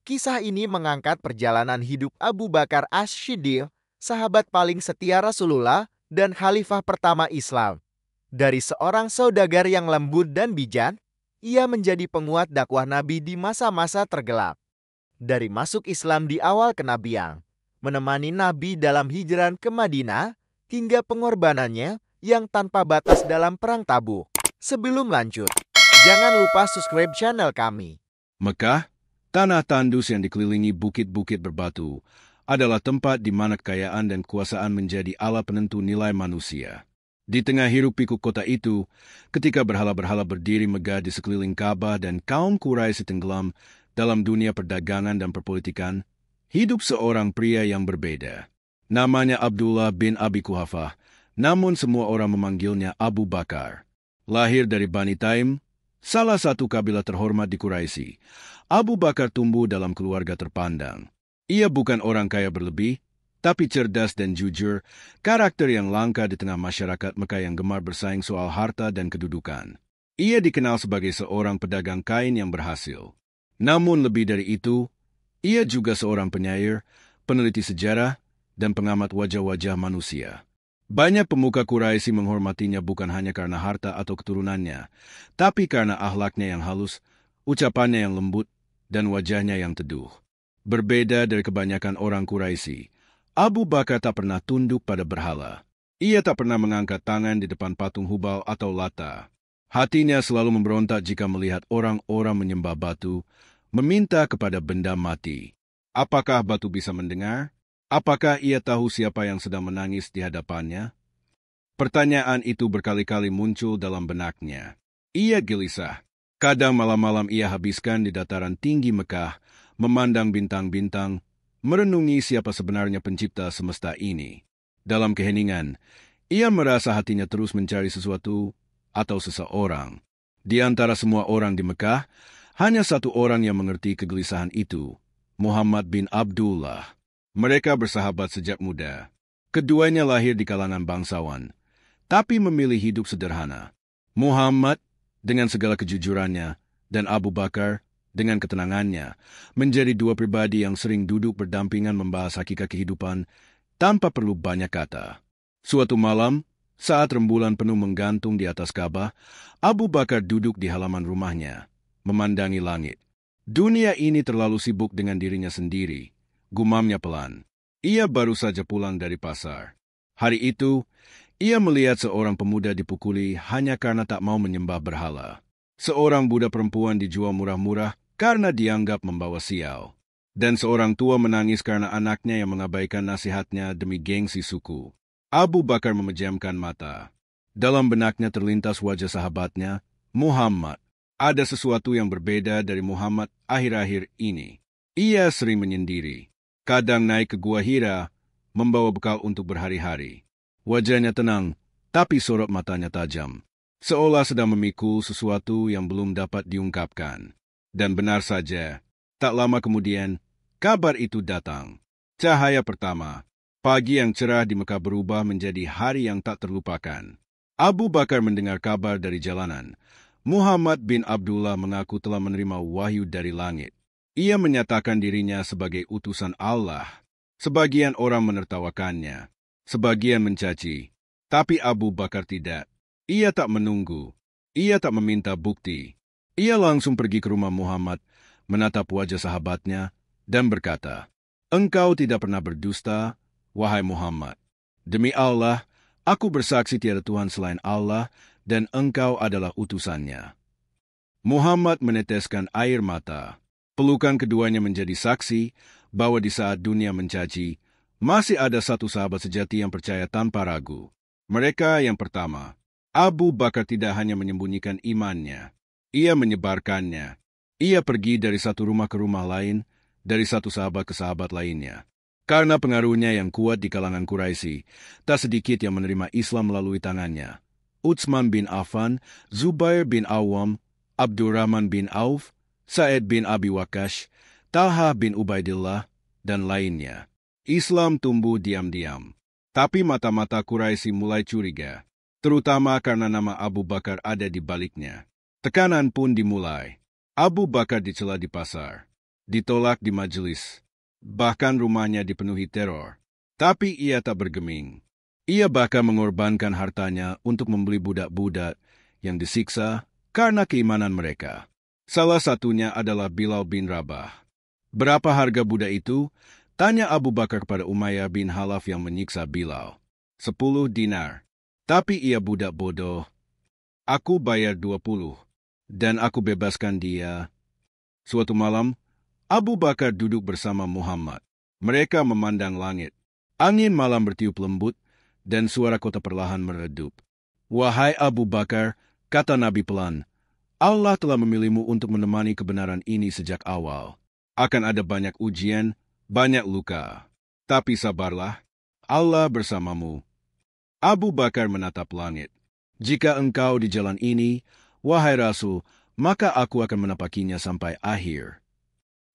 Kisah ini mengangkat perjalanan hidup Abu Bakar Ash-Shiddiq, sahabat paling setia Rasulullah dan khalifah pertama Islam. Dari seorang saudagar yang lembut dan bijak, ia menjadi penguat dakwah Nabi di masa-masa tergelap. Dari masuk Islam di awal kenabian, menemani Nabi dalam hijrah ke Madinah, hingga pengorbanannya yang tanpa batas dalam perang Tabuk. Sebelum lanjut, jangan lupa subscribe channel kami. Mekah, tanah tandus yang dikelilingi bukit-bukit berbatu, adalah tempat di mana kekayaan dan kekuasaan menjadi ala penentu nilai manusia. Di tengah hiruk-pikuk kota itu, ketika berhala-berhala berdiri megah di sekeliling Ka'bah dan kaum Quraisy tenggelam dalam dunia perdagangan dan perpolitikan, hidup seorang pria yang berbeda. Namanya Abdullah bin Abi Quhafah, namun semua orang memanggilnya Abu Bakar. Lahir dari Bani Taim, salah satu kabilah terhormat di Quraisy, Abu Bakar tumbuh dalam keluarga terpandang. Ia bukan orang kaya berlebih, tapi cerdas dan jujur, karakter yang langka di tengah masyarakat Mekah yang gemar bersaing soal harta dan kedudukan. Ia dikenal sebagai seorang pedagang kain yang berhasil. Namun lebih dari itu, ia juga seorang penyair, peneliti sejarah, dan pengamat wajah-wajah manusia. Banyak pemuka Quraisy menghormatinya bukan hanya karena harta atau keturunannya, tapi karena akhlaknya yang halus, ucapannya yang lembut, dan wajahnya yang teduh. Berbeda dari kebanyakan orang Quraisy, Abu Bakar tak pernah tunduk pada berhala. Ia tak pernah mengangkat tangan di depan patung Hubal atau Lata. Hatinya selalu memberontak jika melihat orang-orang menyembah batu, meminta kepada benda mati. Apakah batu bisa mendengar? Apakah ia tahu siapa yang sedang menangis di hadapannya? Pertanyaan itu berkali-kali muncul dalam benaknya. Ia gelisah. Kadang malam-malam ia habiskan di dataran tinggi Mekah, memandang bintang-bintang, merenungi siapa sebenarnya pencipta semesta ini. Dalam keheningan, ia merasa hatinya terus mencari sesuatu atau seseorang. Di antara semua orang di Mekah, hanya satu orang yang mengerti kegelisahan itu, Muhammad bin Abdullah. Mereka bersahabat sejak muda. Keduanya lahir di kalangan bangsawan, tapi memilih hidup sederhana. Muhammad, dengan segala kejujurannya, dan Abu Bakar, dengan ketenangannya, menjadi dua pribadi yang sering duduk berdampingan membahas hakikat kehidupan tanpa perlu banyak kata. Suatu malam, saat rembulan penuh menggantung di atas Ka'bah, Abu Bakar duduk di halaman rumahnya, memandangi langit. Dunia ini terlalu sibuk dengan dirinya sendiri. Gumamnya pelan. Ia baru saja pulang dari pasar. Hari itu, ia melihat seorang pemuda dipukuli hanya karena tak mau menyembah berhala. Seorang budak perempuan dijual murah-murah karena dianggap membawa sial. Dan seorang tua menangis karena anaknya yang mengabaikan nasihatnya demi gengsi suku. Abu Bakar memejamkan mata. Dalam benaknya terlintas wajah sahabatnya, Muhammad. Ada sesuatu yang berbeda dari Muhammad akhir-akhir ini. Ia sering menyendiri. Kadang naik ke Gua Hira, membawa bekal untuk berhari-hari. Wajahnya tenang, tapi sorot matanya tajam. Seolah sedang memikul sesuatu yang belum dapat diungkapkan. Dan benar saja, tak lama kemudian, kabar itu datang. Cahaya pertama. Pagi yang cerah di Mekah berubah menjadi hari yang tak terlupakan. Abu Bakar mendengar kabar dari jalanan. Muhammad bin Abdullah mengaku telah menerima wahyu dari langit. Ia menyatakan dirinya sebagai utusan Allah. Sebagian orang menertawakannya, sebagian mencaci. Tapi Abu Bakar tidak. Ia tak menunggu. Ia tak meminta bukti. Ia langsung pergi ke rumah Muhammad, menatap wajah sahabatnya, dan berkata, "Engkau tidak pernah berdusta, wahai Muhammad. Demi Allah, aku bersaksi tiada Tuhan selain Allah, dan engkau adalah utusannya." Muhammad meneteskan air mata. Pelukan keduanya menjadi saksi bahwa di saat dunia mencaci, masih ada satu sahabat sejati yang percaya tanpa ragu. Mereka yang pertama, Abu Bakar tidak hanya menyembunyikan imannya, ia menyebarkannya. Ia pergi dari satu rumah ke rumah lain, dari satu sahabat ke sahabat lainnya. Karena pengaruhnya yang kuat di kalangan Quraisy, tak sedikit yang menerima Islam melalui tangannya. Utsman bin Affan, Zubair bin Awam, Abdurrahman bin Auf, Sa'id bin Abi Waqqas, Talha bin Ubaidillah, dan lainnya. Islam tumbuh diam-diam. Tapi mata-mata Quraisy mulai curiga, terutama karena nama Abu Bakar ada di baliknya. Tekanan pun dimulai. Abu Bakar dicela di pasar. ditolak di majelis. Bahkan rumahnya dipenuhi teror. Tapi ia tak bergeming. Ia bahkan mengorbankan hartanya untuk membeli budak-budak yang disiksa karena keimanan mereka. Salah satunya adalah Bilal bin Rabah. Berapa harga budak itu? Tanya Abu Bakar kepada Umayyah bin Halaf yang menyiksa Bilal. 10 dinar. Tapi ia budak bodoh. Aku bayar 20. Dan aku bebaskan dia. Suatu malam, Abu Bakar duduk bersama Muhammad. Mereka memandang langit. Angin malam bertiup lembut, dan suara kota perlahan meredup. Wahai Abu Bakar, kata Nabi pelan, Allah telah memilihmu untuk menemani kebenaran ini sejak awal. Akan ada banyak ujian, banyak luka. Tapi sabarlah, Allah bersamamu. Abu Bakar menatap langit. Jika engkau di jalan ini, wahai Rasul, maka aku akan menapakinya sampai akhir.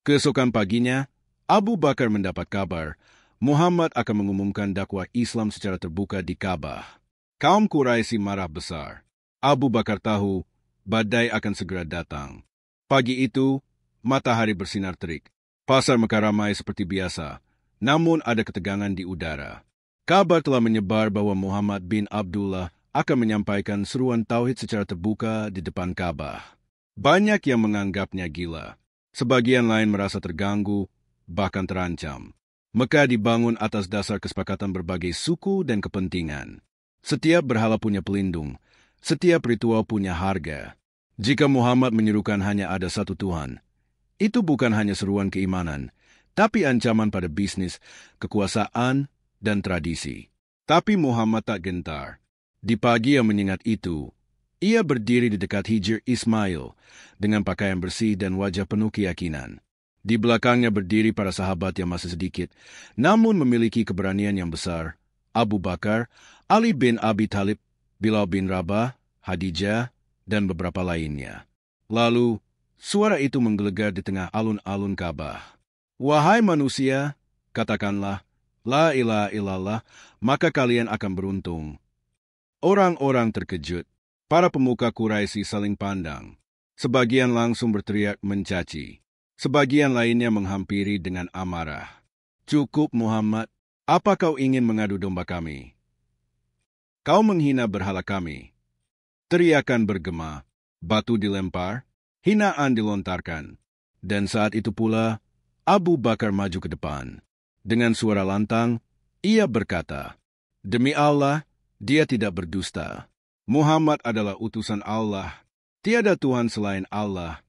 Keesokan paginya, Abu Bakar mendapat kabar Muhammad akan mengumumkan dakwah Islam secara terbuka di Ka'bah. Kaum Quraisy marah besar. Abu Bakar tahu badai akan segera datang. Pagi itu, matahari bersinar terik. Pasar Mekah ramai seperti biasa, namun ada ketegangan di udara. Kabar telah menyebar bahwa Muhammad bin Abdullah akan menyampaikan seruan tauhid secara terbuka di depan Ka'bah. Banyak yang menganggapnya gila. Sebagian lain merasa terganggu, bahkan terancam. Mekah dibangun atas dasar kesepakatan berbagai suku dan kepentingan. Setiap berhala punya pelindung, setiap ritual punya harga. Jika Muhammad menyerukan hanya ada satu Tuhan, itu bukan hanya seruan keimanan, tapi ancaman pada bisnis, kekuasaan, dan tradisi. Tapi Muhammad tak gentar. Di pagi yang menyengat itu, ia berdiri di dekat Hijr Ismail dengan pakaian bersih dan wajah penuh keyakinan. Di belakangnya berdiri para sahabat yang masih sedikit, namun memiliki keberanian yang besar. Abu Bakar, Ali bin Abi Thalib, Bilal bin Rabah, Hadijah, dan beberapa lainnya. Lalu, suara itu menggelegar di tengah alun-alun Ka'bah. Wahai manusia, katakanlah, La ilaha illallah, maka kalian akan beruntung. Orang-orang terkejut. Para pemuka Quraisy saling pandang. Sebagian langsung berteriak mencaci. Sebagian lainnya menghampiri dengan amarah. Cukup Muhammad, apa kau ingin mengadu domba kami? Kau menghina berhala kami. Teriakan bergema, batu dilempar, hinaan dilontarkan. Dan saat itu pula, Abu Bakar maju ke depan. Dengan suara lantang, ia berkata, Demi Allah, dia tidak berdusta. Muhammad adalah utusan Allah. Tiada Tuhan selain Allah.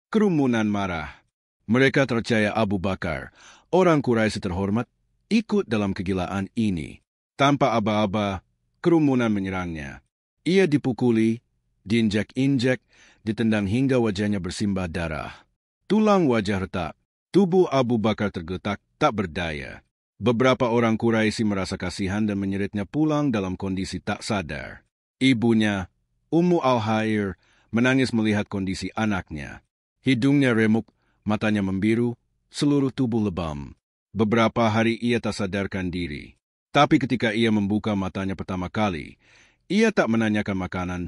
Kerumunan marah. Mereka percaya Abu Bakar, orang Quraisy terhormat, ikut dalam kegilaan ini. Tanpa aba-aba, kerumunan menyerangnya. Ia dipukuli, diinjak-injak, ditendang hingga wajahnya bersimbah darah. Tulang wajah retak. Tubuh Abu Bakar tergeletak, tak berdaya. Beberapa orang Quraisy merasa kasihan dan menyeretnya pulang dalam kondisi tak sadar. Ibunya, Ummu Al-Khair, menangis melihat kondisi anaknya. Hidungnya remuk, matanya membiru, seluruh tubuh lebam. Beberapa hari ia tak sadarkan diri. Tapi ketika ia membuka matanya pertama kali, ia tak menanyakan makanan,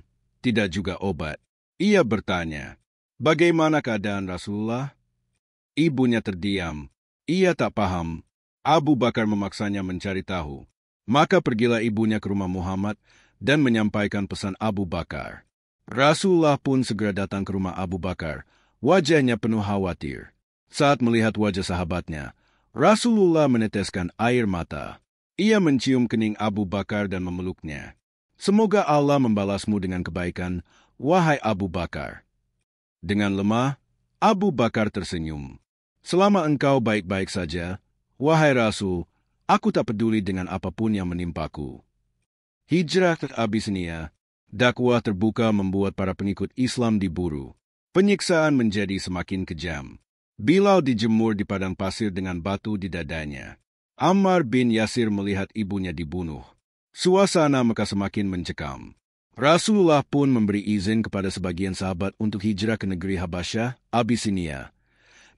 tidak juga obat. Ia bertanya, bagaimana keadaan Rasulullah? Ibunya terdiam. Ia tak paham. Abu Bakar memaksanya mencari tahu. Maka pergilah ibunya ke rumah Muhammad dan menyampaikan pesan Abu Bakar. Rasulullah pun segera datang ke rumah Abu Bakar. Wajahnya penuh khawatir. Saat melihat wajah sahabatnya, Rasulullah meneteskan air mata. Ia mencium kening Abu Bakar dan memeluknya. Semoga Allah membalasmu dengan kebaikan, wahai Abu Bakar. Dengan lemah, Abu Bakar tersenyum. Selama engkau baik-baik saja, wahai Rasul, aku tak peduli dengan apapun yang menimpaku. Hijrah ke Abyssinia, dakwah terbuka membuat para pengikut Islam diburu. Penyiksaan menjadi semakin kejam. Bilal dijemur di padang pasir dengan batu di dadanya. Ammar bin Yasir melihat ibunya dibunuh. Suasana Mekah semakin mencekam. Rasulullah pun memberi izin kepada sebagian sahabat untuk hijrah ke negeri Habasyah, Abyssinia,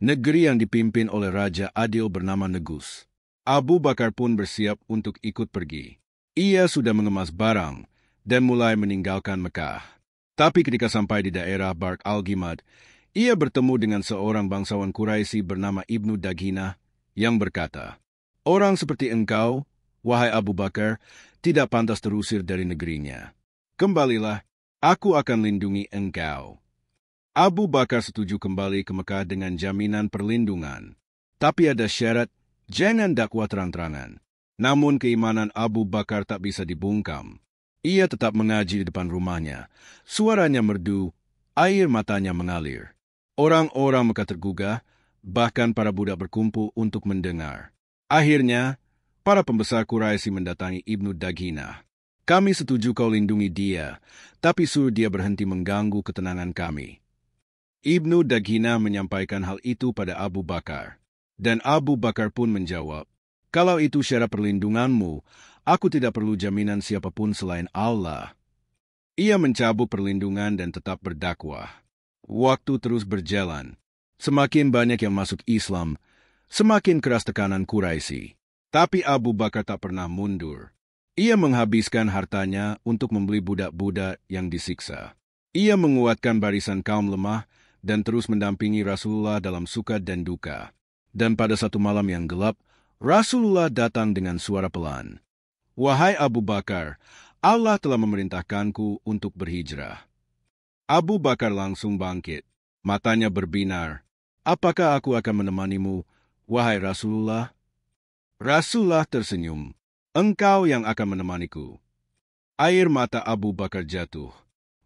negeri yang dipimpin oleh Raja Adil bernama Negus. Abu Bakar pun bersiap untuk ikut pergi. Ia sudah mengemas barang dan mulai meninggalkan Mekah. Tapi ketika sampai di daerah Barq al-Ghimad, Ia bertemu dengan seorang bangsawan Quraisy bernama Ibnu Daghina yang berkata, "Orang seperti engkau, wahai Abu Bakar, tidak pantas terusir dari negerinya. Kembalilah, aku akan lindungi engkau." Abu Bakar setuju kembali ke Mekah dengan jaminan perlindungan. Tapi ada syarat, jangan dakwah terang-terangan. Namun keimanan Abu Bakar tak bisa dibungkam. Ia tetap mengaji di depan rumahnya. Suaranya merdu, air matanya mengalir. Orang-orang Mekah tergugah, bahkan para budak berkumpul untuk mendengar. Akhirnya, para pembesar Quraisy mendatangi Ibnu Daghina. "Kami setuju kau lindungi dia, tapi suruh dia berhenti mengganggu ketenangan kami." Ibnu Daghina menyampaikan hal itu pada Abu Bakar. Dan Abu Bakar pun menjawab, "Kalau itu syarat perlindunganmu, aku tidak perlu jaminan siapapun selain Allah." Ia mencabut perlindungan dan tetap berdakwah. Waktu terus berjalan. Semakin banyak yang masuk Islam, semakin keras tekanan Quraisy. Tapi Abu Bakar tak pernah mundur. Ia menghabiskan hartanya untuk membeli budak-budak yang disiksa. Ia menguatkan barisan kaum lemah dan terus mendampingi Rasulullah dalam suka dan duka. Dan pada satu malam yang gelap, Rasulullah datang dengan suara pelan. "Wahai Abu Bakar, Allah telah memerintahkanku untuk berhijrah." Abu Bakar langsung bangkit. Matanya berbinar. "Apakah aku akan menemanimu, wahai Rasulullah?" Rasulullah tersenyum. "Engkau yang akan menemaniku." Air mata Abu Bakar jatuh.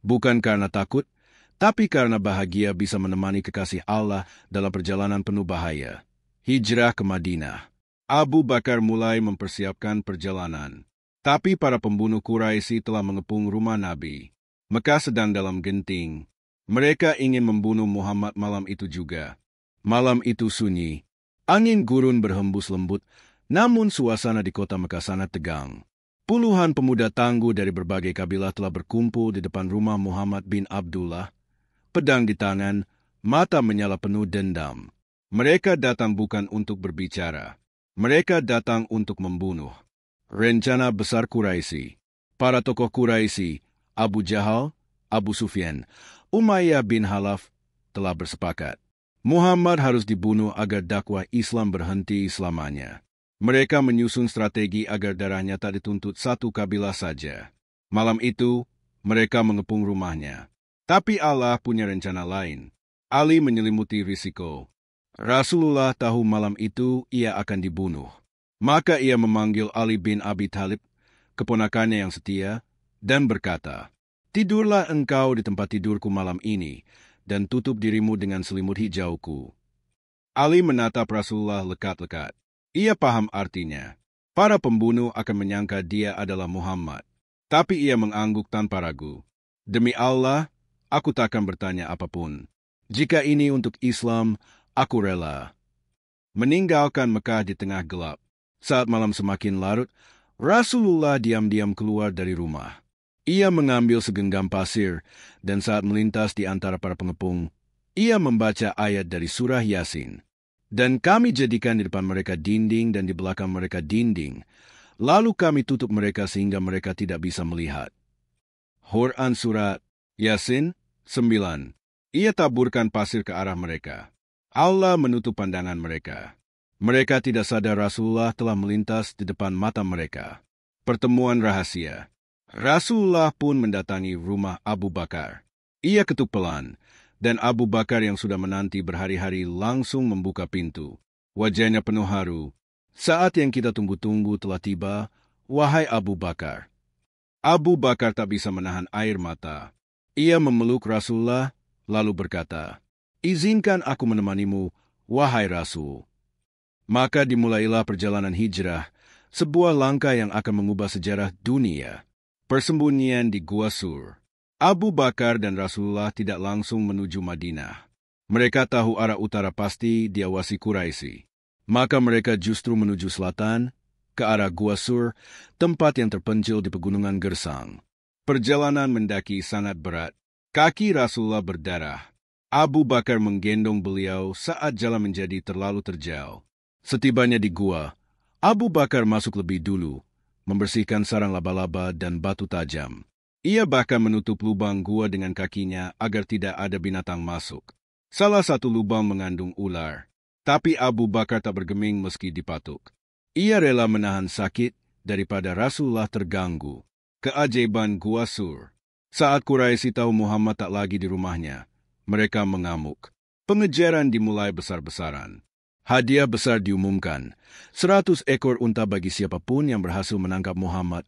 Bukan karena takut, tapi karena bahagia bisa menemani kekasih Allah dalam perjalanan penuh bahaya. Hijrah ke Madinah. Abu Bakar mulai mempersiapkan perjalanan. Tapi para pembunuh Quraisy telah mengepung rumah Nabi. Mekah sedang dalam genting. Mereka ingin membunuh Muhammad malam itu juga. Malam itu sunyi. Angin gurun berhembus lembut, namun suasana di kota Mekah sangat tegang. Puluhan pemuda tangguh dari berbagai kabilah telah berkumpul di depan rumah Muhammad bin Abdullah. Pedang di tangan, mata menyala penuh dendam. Mereka datang bukan untuk berbicara. Mereka datang untuk membunuh. Rencana besar Quraisy. Para tokoh Quraisy, Abu Jahal, Abu Sufyan, Umayyah bin Khalaf telah bersepakat. Muhammad harus dibunuh agar dakwah Islam berhenti selamanya. Mereka menyusun strategi agar darahnya tak dituntut satu kabilah saja. Malam itu, mereka mengepung rumahnya. Tapi Allah punya rencana lain. Ali menyelimuti risiko. Rasulullah tahu malam itu ia akan dibunuh. Maka ia memanggil Ali bin Abi Thalib, keponakannya yang setia, dan berkata, "Tidurlah engkau di tempat tidurku malam ini, dan tutup dirimu dengan selimut hijauku." Ali menatap Rasulullah lekat-lekat. Ia paham artinya. Para pembunuh akan menyangka dia adalah Muhammad. Tapi ia mengangguk tanpa ragu. "Demi Allah, aku takkan bertanya apapun. Jika ini untuk Islam, aku rela." Meninggalkan Mekah di tengah gelap. Saat malam semakin larut, Rasulullah diam-diam keluar dari rumah. Ia mengambil segenggam pasir, dan saat melintas di antara para pengepung, ia membaca ayat dari surah Yasin. "Dan kami jadikan di depan mereka dinding dan di belakang mereka dinding, lalu kami tutup mereka sehingga mereka tidak bisa melihat." Quran Surat Yasin 9. Ia taburkan pasir ke arah mereka. Allah menutup pandangan mereka. Mereka tidak sadar Rasulullah telah melintas di depan mata mereka. Pertemuan rahasia. Rasulullah pun mendatangi rumah Abu Bakar. Ia ketuk pelan, dan Abu Bakar yang sudah menanti berhari-hari langsung membuka pintu. Wajahnya penuh haru. "Saat yang kita tunggu-tunggu telah tiba, wahai Abu Bakar." Abu Bakar tak bisa menahan air mata. Ia memeluk Rasulullah, lalu berkata, "Izinkan aku menemanimu, wahai Rasul." Maka dimulailah perjalanan hijrah, sebuah langkah yang akan mengubah sejarah dunia. Persembunyian di Gua Sur. Abu Bakar dan Rasulullah tidak langsung menuju Madinah. Mereka tahu arah utara pasti diawasi Quraisy. Maka mereka justru menuju selatan, ke arah Gua Sur, tempat yang terpencil di pegunungan gersang. Perjalanan mendaki sangat berat. Kaki Rasulullah berdarah. Abu Bakar menggendong beliau saat jalan menjadi terlalu terjal. Setibanya di gua, Abu Bakar masuk lebih dulu, membersihkan sarang laba-laba dan batu tajam. Ia bahkan menutup lubang gua dengan kakinya agar tidak ada binatang masuk. Salah satu lubang mengandung ular. Tapi Abu Bakar tak bergeming meski dipatuk. Ia rela menahan sakit daripada Rasulullah terganggu. Keajaiban Gua Sur. Saat Quraisy tahu Muhammad tak lagi di rumahnya, mereka mengamuk. Pengejaran dimulai besar-besaran. Hadiah besar diumumkan, 100 ekor unta bagi siapapun yang berhasil menangkap Muhammad,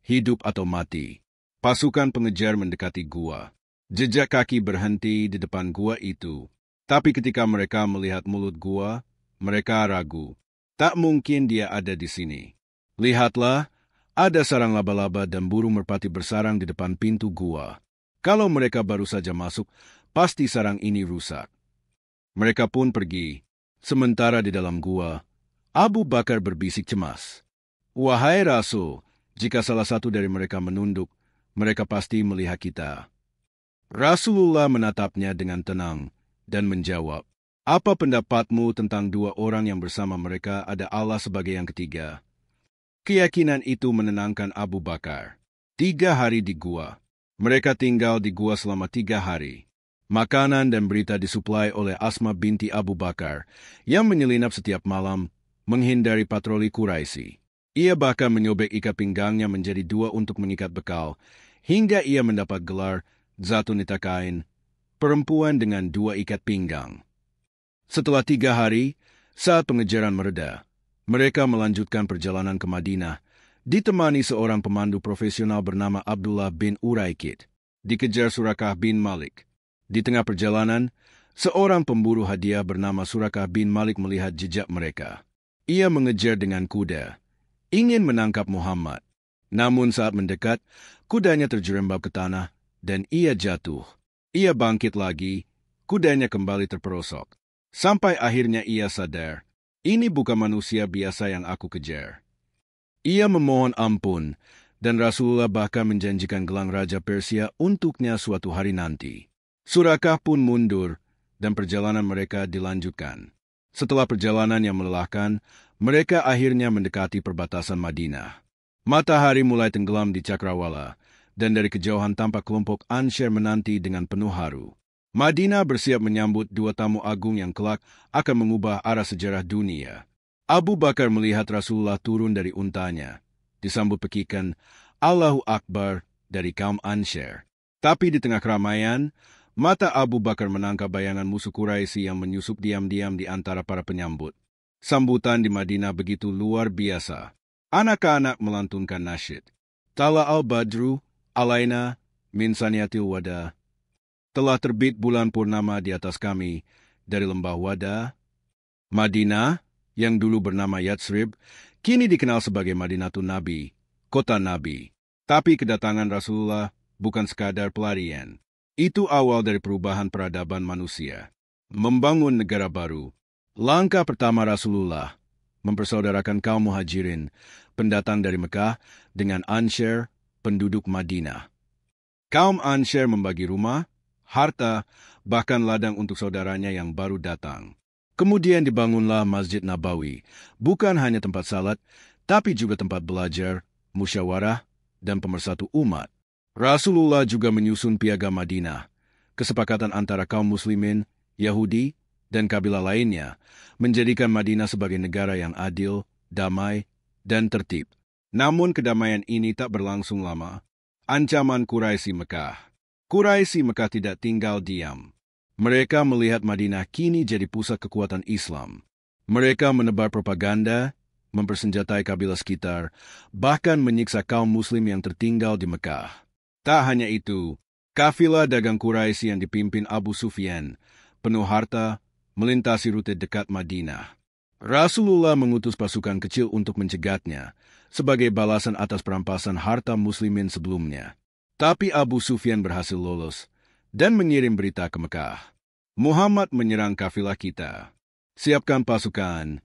hidup atau mati. Pasukan pengejar mendekati gua. Jejak kaki berhenti di depan gua itu. Tapi ketika mereka melihat mulut gua, mereka ragu. Tak mungkin dia ada di sini. Lihatlah, ada sarang laba-laba dan burung merpati bersarang di depan pintu gua. Kalau mereka baru saja masuk, pasti sarang ini rusak. Mereka pun pergi. Sementara di dalam gua, Abu Bakar berbisik cemas. Wahai Rasul, jika salah satu dari mereka menunduk, mereka pasti melihat kita. Rasulullah menatapnya dengan tenang dan menjawab, apa pendapatmu tentang dua orang yang bersama mereka ada Allah sebagai yang ketiga? Keyakinan itu menenangkan Abu Bakar. 3 hari di gua. Mereka tinggal di gua selama 3 hari. Makanan dan berita disuplai oleh Asma binti Abu Bakar yang menyelinap setiap malam menghindari patroli Quraisy. Ia bahkan menyobek ikat pinggangnya menjadi 2 untuk mengikat bekal, hingga ia mendapat gelar Zatun Nitakain, perempuan dengan 2 ikat pinggang. Setelah 3 hari, saat pengejaran mereda, mereka melanjutkan perjalanan ke Madinah, ditemani seorang pemandu profesional bernama Abdullah bin Uraikid, dikejar Surakah bin Malik. Di tengah perjalanan, seorang pemburu hadiah bernama Surakah bin Malik melihat jejak mereka. Ia mengejar dengan kuda, ingin menangkap Muhammad. Namun saat mendekat, kudanya terjerembab ke tanah dan ia jatuh. Ia bangkit lagi, kudanya kembali terperosok. Sampai akhirnya ia sadar, ini bukan manusia biasa yang aku kejar. Ia memohon ampun, dan Rasulullah bahkan menjanjikan gelang Raja Persia untuknya suatu hari nanti. Surakah pun mundur, dan perjalanan mereka dilanjutkan. Setelah perjalanan yang melelahkan, mereka akhirnya mendekati perbatasan Madinah. Matahari mulai tenggelam di cakrawala, dan dari kejauhan tampak kelompok Ansar menanti dengan penuh haru. Madinah bersiap menyambut 2 tamu agung yang kelak akan mengubah arah sejarah dunia. Abu Bakar melihat Rasulullah turun dari untanya, disambut pekikan Allahu Akbar dari kaum Ansar. Tapi di tengah keramaian, mata Abu Bakar menangkap bayangan musuh Quraisy yang menyusup diam-diam di antara para penyambut. Sambutan di Madinah begitu luar biasa. Anak-anak melantunkan nasyid. Tala al-Badru, alaina, min saniyatil wada. Telah terbit bulan purnama di atas kami dari lembah Wada. Madinah, yang dulu bernama Yatsrib, kini dikenal sebagai Madinatun Nabi, kota Nabi. Tapi kedatangan Rasulullah bukan sekadar pelarian. Itu awal dari perubahan peradaban manusia. Membangun negara baru. Langkah pertama Rasulullah, mempersaudarakan kaum muhajirin, pendatang dari Mekah, dengan Ansar, penduduk Madinah. Kaum Ansar membagi rumah, harta, bahkan ladang untuk saudaranya yang baru datang. Kemudian dibangunlah Masjid Nabawi, bukan hanya tempat salat, tapi juga tempat belajar, musyawarah, dan pemersatu umat. Rasulullah juga menyusun piagam Madinah, kesepakatan antara kaum muslimin, Yahudi, dan kabilah lainnya, menjadikan Madinah sebagai negara yang adil, damai, dan tertib. Namun kedamaian ini tak berlangsung lama. Ancaman Quraisy Mekah. Quraisy Mekah tidak tinggal diam. Mereka melihat Madinah kini jadi pusat kekuatan Islam. Mereka menebar propaganda, mempersenjatai kabilah sekitar, bahkan menyiksa kaum muslim yang tertinggal di Mekah. Tak hanya itu, kafilah dagang Quraisy yang dipimpin Abu Sufyan, penuh harta, melintasi rute dekat Madinah. Rasulullah mengutus pasukan kecil untuk mencegatnya, sebagai balasan atas perampasan harta muslimin sebelumnya. Tapi Abu Sufyan berhasil lolos, dan mengirim berita ke Mekah. Muhammad menyerang kafilah kita. Siapkan pasukan.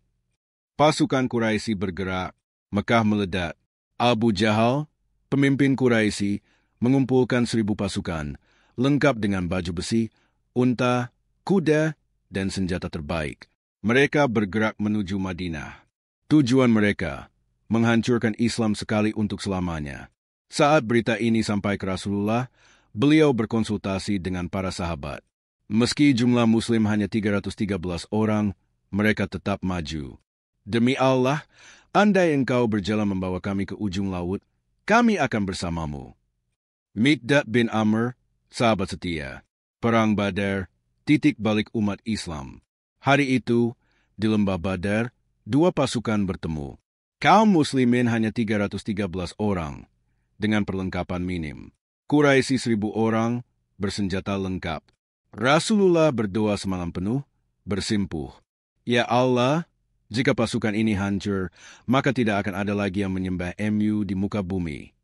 Pasukan Quraisy bergerak, Mekah meledak. Abu Jahal, pemimpin Quraisy, mengumpulkan 1000 pasukan, lengkap dengan baju besi, unta, kuda, dan senjata terbaik. Mereka bergerak menuju Madinah. Tujuan mereka, menghancurkan Islam sekali untuk selamanya. Saat berita ini sampai ke Rasulullah, beliau berkonsultasi dengan para sahabat. Meski jumlah Muslim hanya 313 orang, mereka tetap maju. Demi Allah, andai engkau berjalan membawa kami ke ujung laut, kami akan bersamamu. Miqdad bin Amr, sahabat setia. Perang Badar, titik balik umat Islam. Hari itu, di lembah Badar, dua pasukan bertemu. Kaum muslimin hanya 313 orang, dengan perlengkapan minim. Quraisy 1.000 orang, bersenjata lengkap. Rasulullah berdoa semalam penuh, bersimpuh. Ya Allah, jika pasukan ini hancur, maka tidak akan ada lagi yang menyembah MU di muka bumi.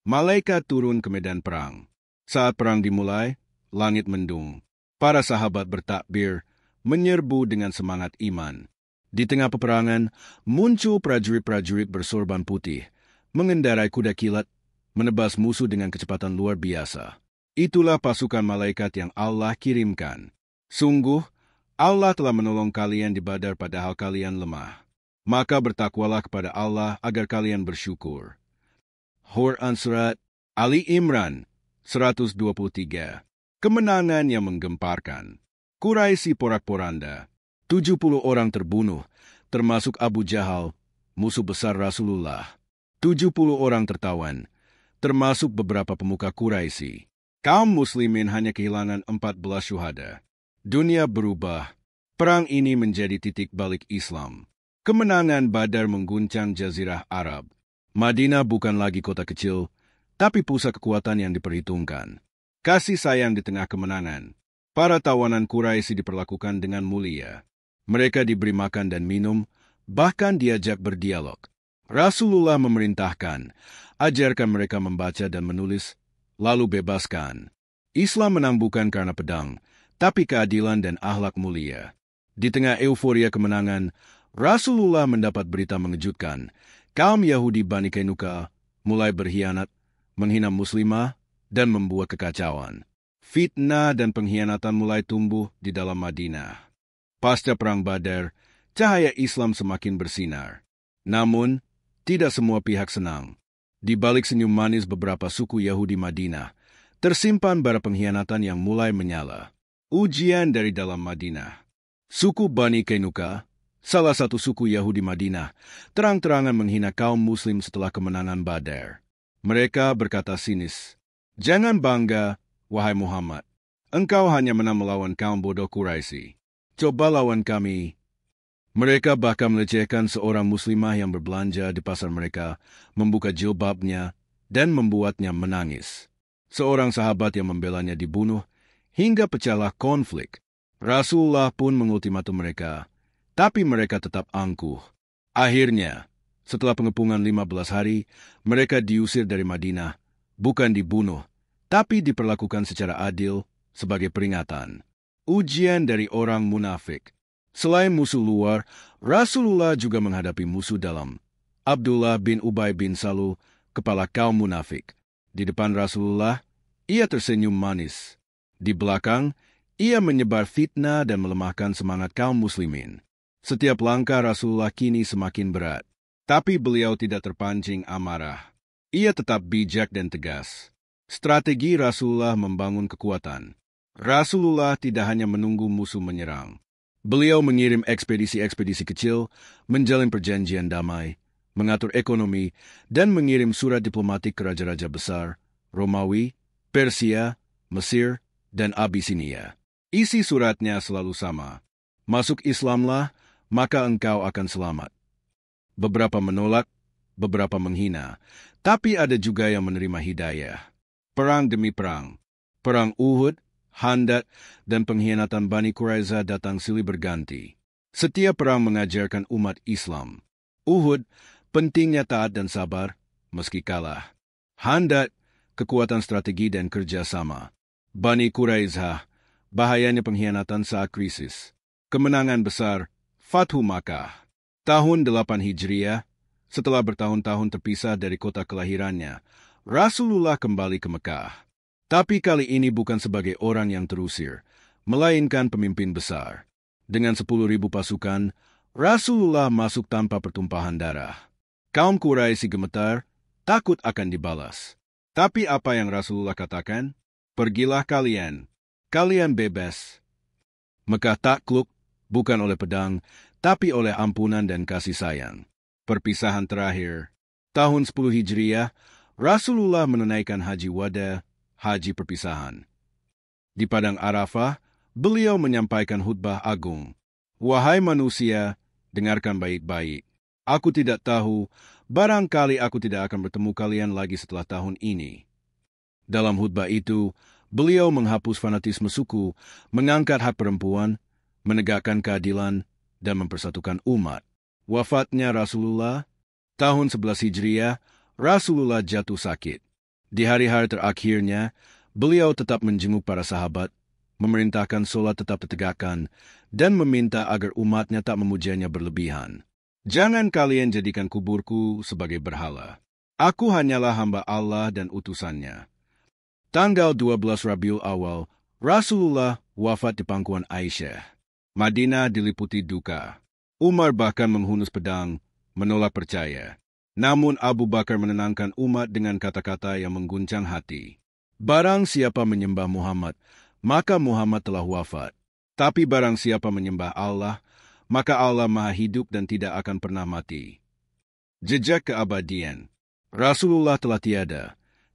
Malaikat turun ke medan perang. Saat perang dimulai, langit mendung. Para sahabat bertakbir, menyerbu dengan semangat iman. Di tengah peperangan, muncul prajurit-prajurit bersorban putih, mengendarai kuda kilat, menebas musuh dengan kecepatan luar biasa. Itulah pasukan malaikat yang Allah kirimkan. Sungguh, Allah telah menolong kalian di Badar padahal kalian lemah. Maka bertakwalah kepada Allah agar kalian bersyukur. Quran Surat Ali Imran 123. Kemenangan yang menggemparkan. Quraisy porak-poranda. 70 orang terbunuh, termasuk Abu Jahal, musuh besar Rasulullah. 70 orang tertawan, termasuk beberapa pemuka Quraisy. Kaum muslimin hanya kehilangan 14 syuhada. Dunia berubah. Perang ini menjadi titik balik Islam. Kemenangan Badar mengguncang Jazirah Arab. Madinah bukan lagi kota kecil, tapi pusat kekuatan yang diperhitungkan. Kasih sayang di tengah kemenangan. Para tawanan Quraisy diperlakukan dengan mulia. Mereka diberi makan dan minum, bahkan diajak berdialog. Rasulullah memerintahkan, ajarkan mereka membaca dan menulis, lalu bebaskan. Islam menang bukan karena pedang, tapi keadilan dan akhlak mulia. Di tengah euforia kemenangan, Rasulullah mendapat berita mengejutkan. Kaum Yahudi Bani Qainuqa mulai berkhianat, menghina muslimah, dan membuat kekacauan. Fitnah dan pengkhianatan mulai tumbuh di dalam Madinah. Pasca Perang Badar, cahaya Islam semakin bersinar. Namun, tidak semua pihak senang. Di balik senyum manis beberapa suku Yahudi Madinah, tersimpan bara pengkhianatan yang mulai menyala. Ujian dari dalam Madinah. Suku Bani Qainuqa, salah satu suku Yahudi Madinah, terang-terangan menghina kaum muslim setelah kemenangan Badar. Mereka berkata sinis, "Jangan bangga, wahai Muhammad. Engkau hanya menang melawan kaum bodoh Quraisy. Coba lawan kami." Mereka bahkan melecehkan seorang muslimah yang berbelanja di pasar mereka, membuka jilbabnya, dan membuatnya menangis. Seorang sahabat yang membelanya dibunuh, hingga pecahlah konflik. Rasulullah pun mengultimatum mereka, tapi mereka tetap angkuh. Akhirnya, setelah pengepungan 15 hari, mereka diusir dari Madinah, bukan dibunuh, tapi diperlakukan secara adil sebagai peringatan. Ujian dari orang munafik. Selain musuh luar, Rasulullah juga menghadapi musuh dalam. Abdullah bin Ubay bin Salul, kepala kaum munafik. Di depan Rasulullah, ia tersenyum manis. Di belakang, ia menyebar fitnah dan melemahkan semangat kaum muslimin. Setiap langkah Rasulullah kini semakin berat. Tapi beliau tidak terpancing amarah. Ia tetap bijak dan tegas. Strategi Rasulullah membangun kekuatan. Rasulullah tidak hanya menunggu musuh menyerang. Beliau mengirim ekspedisi-ekspedisi kecil, menjalin perjanjian damai, mengatur ekonomi, dan mengirim surat diplomatik ke raja-raja besar, Romawi, Persia, Mesir, dan Abisinia. Isi suratnya selalu sama. Masuk Islamlah, maka engkau akan selamat. Beberapa menolak, beberapa menghina, tapi ada juga yang menerima hidayah. Perang demi perang. Perang Uhud, Khandaq, dan pengkhianatan Bani Quraiza datang silih berganti. Setiap perang mengajarkan umat Islam. Uhud, pentingnya taat dan sabar, meski kalah. Khandaq, kekuatan strategi dan kerjasama. Bani Quraiza, bahayanya pengkhianatan saat krisis. Kemenangan besar, Fathu Makkah. Tahun 8 Hijriah, setelah bertahun-tahun terpisah dari kota kelahirannya, Rasulullah kembali ke Mekah. Tapi kali ini bukan sebagai orang yang terusir, melainkan pemimpin besar. Dengan 10.000 pasukan, Rasulullah masuk tanpa pertumpahan darah. Kaum Quraisy gemetar, takut akan dibalas. Tapi apa yang Rasulullah katakan? Pergilah kalian. kalian bebas. Mekah takluk bukan oleh pedang, tapi oleh ampunan dan kasih sayang. Perpisahan terakhir. Tahun 10 Hijriah, Rasulullah menunaikan Haji Wada, Haji Perpisahan. Di Padang Arafah, beliau menyampaikan khutbah agung. Wahai manusia, dengarkan baik-baik. Aku tidak tahu, barangkali aku tidak akan bertemu kalian lagi setelah tahun ini. Dalam khutbah itu, beliau menghapus fanatisme suku, mengangkat hak perempuan, menegakkan keadilan, dan mempersatukan umat. Wafatnya Rasulullah, tahun 11 Hijriah, Rasulullah jatuh sakit. Di hari-hari terakhirnya, beliau tetap menjenguk para sahabat, memerintahkan sholat tetap ditegakkan, dan meminta agar umatnya tak memujanya berlebihan. Jangan kalian jadikan kuburku sebagai berhala. Aku hanyalah hamba Allah dan utusannya. Tanggal 12 Rabiul Awal, Rasulullah wafat di pangkuan Aisyah. Madinah diliputi duka. Umar bahkan menghunus pedang, menolak percaya. Namun Abu Bakar menenangkan umat dengan kata-kata yang mengguncang hati. Barang siapa menyembah Muhammad, maka Muhammad telah wafat. Tapi barang siapa menyembah Allah, maka Allah Maha Hidup dan tidak akan pernah mati. Jejak keabadian. Rasulullah telah tiada,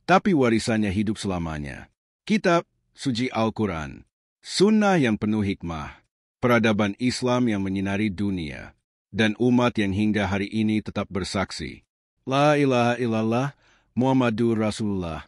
tapi warisannya hidup selamanya. Kitab suci Al-Quran, sunnah yang penuh hikmah, peradaban Islam yang menyinari dunia, dan umat yang hingga hari ini tetap bersaksi. La ilaha illallah, Muhammadur Rasulullah.